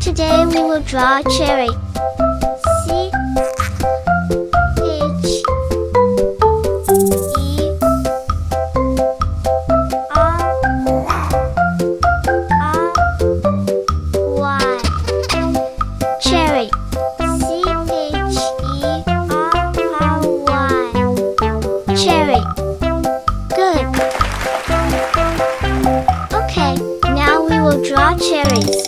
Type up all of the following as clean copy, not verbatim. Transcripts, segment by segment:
Today we will draw a cherry. C H E R Y. Cherry. C-H-E-R-R-Y. Cherry. Good. Okay, now we will draw cherries.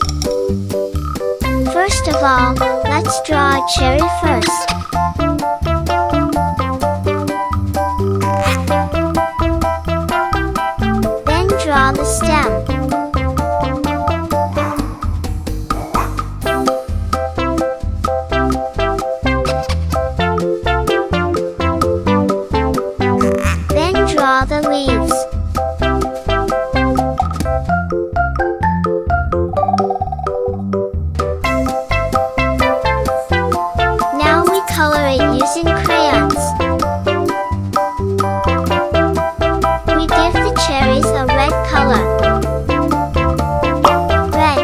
First of all, let's draw a cherry first. Then draw the stem. Then draw the leaves. Now we color it using crayons. We give the cherries a red color. Red.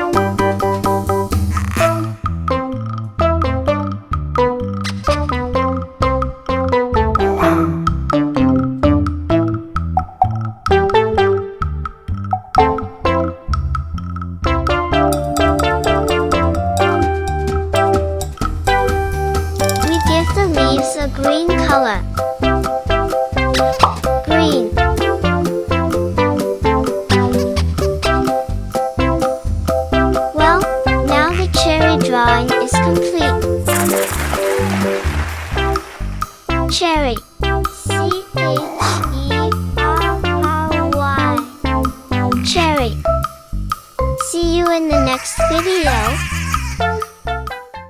We give the leaves a green color. Green. Well, now the cherry drawing is complete. Cherry. C-H-E-R-R-Y. Cherry. See you in the next video.